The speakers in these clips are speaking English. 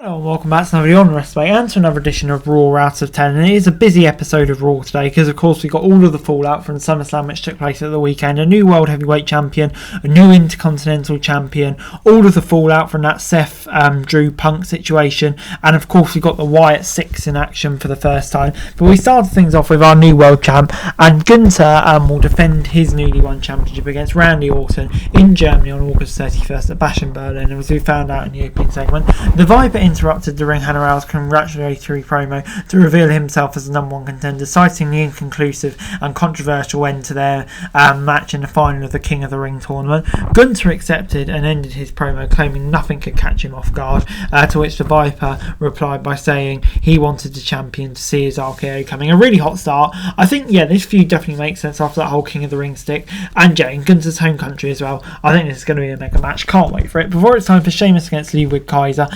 Hello and welcome back to another video on Wrestling and to another edition of Raw out of 10. And it is a busy episode of Raw today because of course we got all of the fallout from Summerslam which took place at the weekend, a new World Heavyweight Champion, a new Intercontinental Champion, all of the fallout from that Seth Drew Punk situation, and of course we got the Wyatt 6 in action for the first time. But we started things off with our new World Champ, and Gunther will defend his newly won championship against Randy Orton in Germany on August 31st at Bash in Berlin. And as we found out in the opening segment, the Viper interrupted the Ring General's congratulatory promo to reveal himself as the number one contender, citing the inconclusive and controversial end to their match in the final of the King of the Ring tournament. Gunther accepted and ended his promo, claiming nothing could catch him off guard, to which the Viper replied by saying he wanted the champion to see his RKO coming. A really hot start. I think, this feud definitely makes sense after that whole King of the Ring stick, and in Gunther's home country as well. I think this is going to be a mega match. Can't wait for it. Before it's time for Sheamus against Ludwig Kaiser,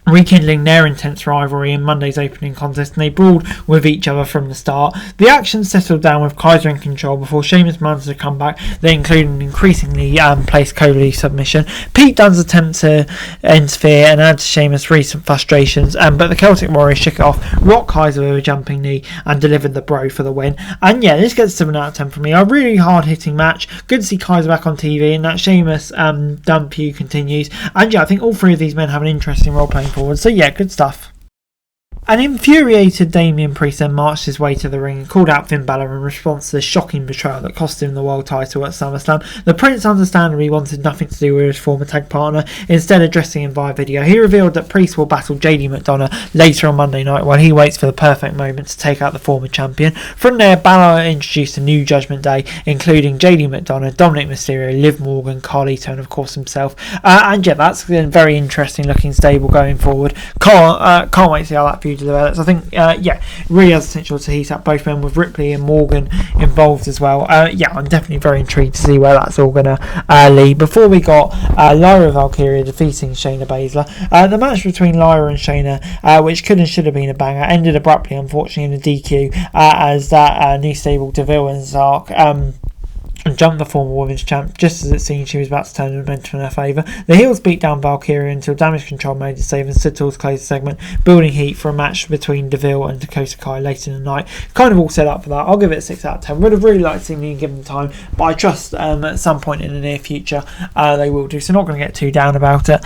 rekindling their intense rivalry in Monday's opening contest, and they brawled with each other from the start. The action settled down with Kaiser in control before Sheamus mounted a comeback. They included an increasingly placed Coley submission. Pete Dunne's attempt to interfere and add to Sheamus' recent frustrations, but the Celtic Warrior shook it off, rocked Kaiser with a jumping knee and delivered the bro for the win. And this gets 7 out of 10 from me. A really hard hitting match. Good to see Kaiser back on TV, and that Sheamus Dunne feud continues. And I think all three of these men have an interesting role playing forward. So good stuff. An infuriated Damian Priest then marched his way to the ring and called out Finn Balor in response to the shocking betrayal that cost him the world title at SummerSlam. The Prince understandably wanted nothing to do with his former tag partner, instead addressing him via video. He revealed that Priest will battle JD McDonough later on Monday night while he waits for the perfect moment to take out the former champion. From there, Balor introduced a new Judgment Day, including JD McDonough, Dominic Mysterio, Liv Morgan, Carlito, and of course himself. That's a very interesting looking stable going forward. Can't wait to see how that feud develops. I think really has potential to heat up both men, with Ripley and Morgan involved as well. I'm definitely very intrigued to see where that's all gonna lead. Before we got Lyra Valkyria defeating Shayna Baszler. The match between Lyra and Shayna, which could and should have been a banger, ended abruptly, unfortunately, in a DQ, as that new stable Deville and Zark and jumped the former women's champ just as it seemed she was about to turn the momentum in her favour. The heels beat down Valkyria until Damage Control made a save and stood towards close the segment, building heat for a match between Deville and Dakota Kai later in the night. Kind of all set up for that. I'll give it a 6 out of 10. Would have really liked to see me given time, but I trust at some point in the near future they will do, so not going to get too down about it.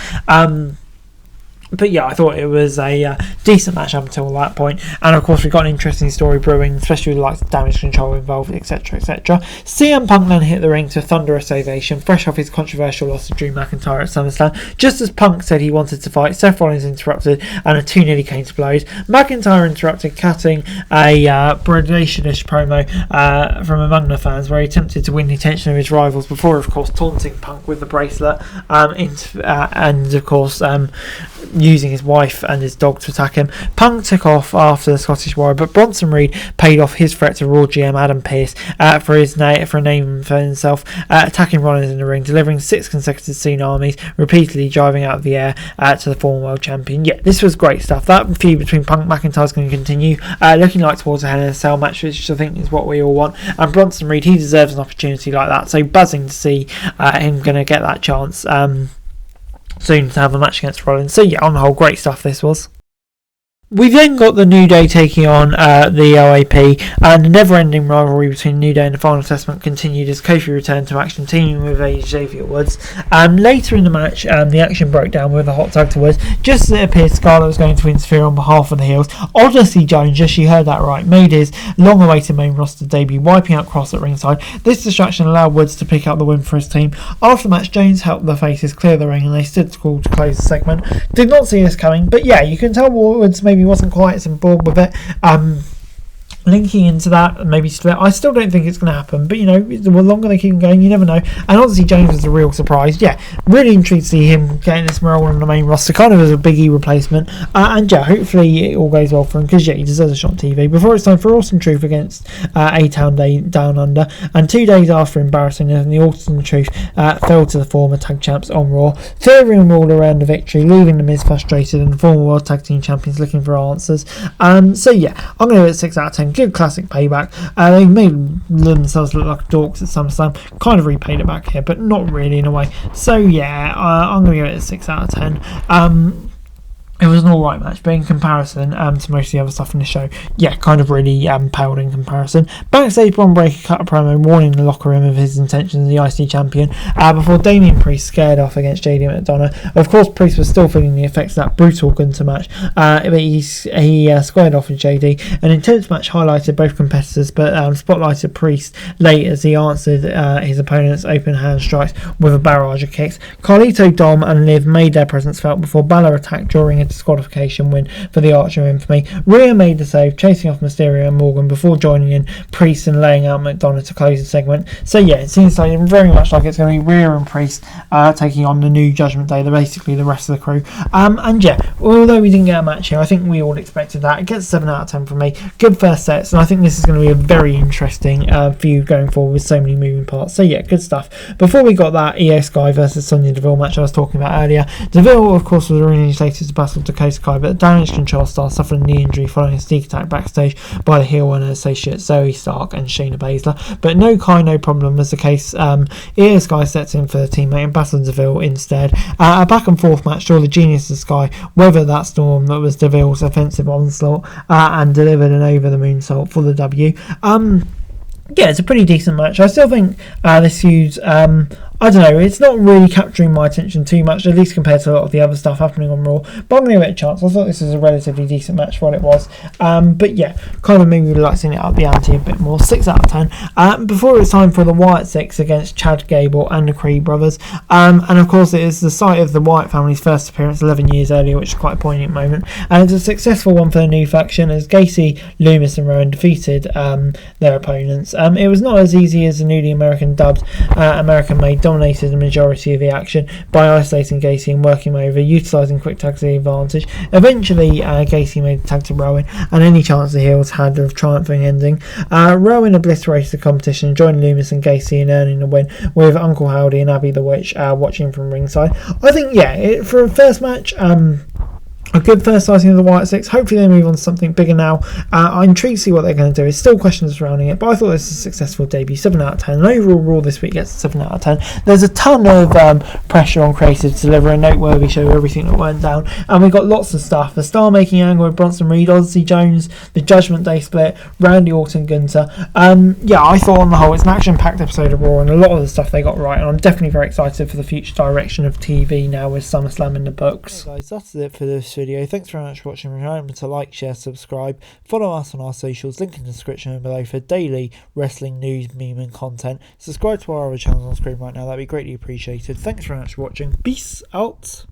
But I thought it was a decent match up until that point. And of course, we've got an interesting story brewing, especially with the likes of Damage Control involved, etc., etc. CM Punk then hit the ring to a thunderous ovation, fresh off his controversial loss to Drew McIntyre at SummerSlam. Just as Punk said he wanted to fight, Seth Rollins interrupted, and the two nearly came to blows. McIntyre interrupted, cutting a predationist promo from among the fans, where he attempted to win the attention of his rivals before, of course, taunting Punk with the bracelet, and of course, using his wife and his dog to attack him. Punk took off after the Scottish Warrior, but Bronson Reed paid off his threat to Raw GM Adam Pearce for a name for himself, attacking Rollins in the ring, delivering 6 consecutive tsunamis, repeatedly driving out of the air to the former world champion. This was great stuff. That feud between Punk and McIntyre is going to continue, looking like towards a Hell in a Cell match, which I think is what we all want. And Bronson Reed, he deserves an opportunity like that, so buzzing to see him going to get that chance soon to have a match against Rollins. So on the whole, great stuff this was. We then got the New Day taking on the OAP, and the never-ending rivalry between New Day and the Final Testament continued as Kofi returned to action, teaming with Xavier Woods. Later in the match, the action broke down with a hot tag to Woods, just as it appeared Scarlett was going to interfere on behalf of the heels. Odyssey Jones, yes, you heard that right, made his long-awaited main roster debut, wiping out Cross at ringside. This distraction allowed Woods to pick up the win for his team. After the match, Jones helped the faces clear the ring, and they stood tall to close the segment. Did not see this coming, but you can tell Woods maybe wasn't quite as on board with it. Linking into that, maybe split. I still don't think it's going to happen, but the longer they keep going, you never know. And obviously James was a real surprise. Really intrigued to see him getting this role on the main roster, kind of as a Big E replacement. And hopefully it all goes well for him, because he deserves a shot on TV. Before it's time for Austin Truth against A-Town Day Down Under, and 2 days after embarrassing them, the Austin Truth fell to the former tag champs on Raw, furthering them all around the victory, leaving the Miz frustrated and the former World Tag Team Champions looking for answers. I'm going to give it 6 out of 10. Good classic payback. They made themselves look like dorks at SummerSlam. Kind of repaid it back here, but not really in a way. So I'm going to give it a 6 out of 10. it was an alright match, but in comparison to most of the other stuff in the show, yeah, kind of really paled in comparison. Backstage, Bron Breakker cut a promo warning the locker room of his intentions as the IC champion before Damian Priest scared off against JD McDonough. Of course, Priest was still feeling the effects of that brutal Gunter match, but he squared off with JD. An intense match highlighted both competitors, but spotlighted Priest late as he answered his opponent's open hand strikes with a barrage of kicks. Carlito, Dom and Liv made their presence felt before Balor attacked during a disqualification win for the Archer of Infamy. Rhea made the save, chasing off Mysterio and Morgan before joining in Priest and laying out McDonough to close the segment. So yeah, it seems like very much like it's going to be Rhea and Priest taking on the new Judgment Day, basically the rest of the crew. And yeah, although we didn't get a match here, I think we all expected that. It gets 7 out of 10 from me. Good first sets, and I think this is going to be a very interesting feud going forward with so many moving parts. So yeah, good stuff. Before we got that Io Sky versus Sonya Deville match I was talking about earlier, Deville of course was originally slated to battle Dakota Kai, but the Damage Control star suffered a knee injury following a sneak attack backstage by the heel and her associates Zoe Stark and Shayna Baszler. But no Kai, no problem was the case. Io Sky stepped in for the teammate and battled Deville instead. A back and forth match saw the genius of Sky weather that storm that was Deville's offensive onslaught and delivered an over the moonsault for the W. Yeah, it's a pretty decent match. I still think this feud, I don't know, it's not really capturing my attention too much, at least compared to a lot of the other stuff happening on Raw, but I'm going to give it a chance. I thought this was a relatively decent match for what it was, but yeah, kind of maybe relaxing it up the ante a bit more. 6 out of 10. Before it's time for the Wyatt Six against Chad Gable and the Creed brothers, and of course it is the site of the Wyatt family's first appearance 11 years earlier, which is quite a poignant moment, and it's a successful one for the new faction as Gacy, Loomis and Rowan defeated their opponents. It was not as easy as the newly dubbed American-made dominated the majority of the action by isolating Gacy and working him over, utilising quick tags to the advantage. Eventually, Gacy made the tag to Rowan, and any chance the heels had of triumphing ending. Rowan obliterated the competition, joined Loomis and Gacy in earning the win, with Uncle Howdy and Abby the Witch watching from ringside. I think, yeah, for a first match, a good first sighting of the Wyatt Six. Hopefully they move on to something bigger now. I'm intrigued to see what they're going to do. There's still questions surrounding it, but I thought this was a successful debut. 7 out of 10. And overall Raw this week gets a 7 out of 10. There's a ton of pressure on creative to deliver a noteworthy show of everything that went down, and we got lots of stuff. The star making angle with Bronson Reed, Odyssey Jones, the Judgment Day split, Randy Orton, Gunter. Yeah, I thought on the whole it's an action-packed episode of Raw, and a lot of the stuff they got right, and I'm definitely very excited for the future direction of TV now with SummerSlam in the books. Hey guys, that's it for this video. Thanks very much for watching. Remember to like, share, subscribe, follow us on our socials, link in the description below for daily wrestling news, meme and content. Subscribe to our other channels on screen right now, that'd be greatly appreciated. Thanks very much for watching. Peace out.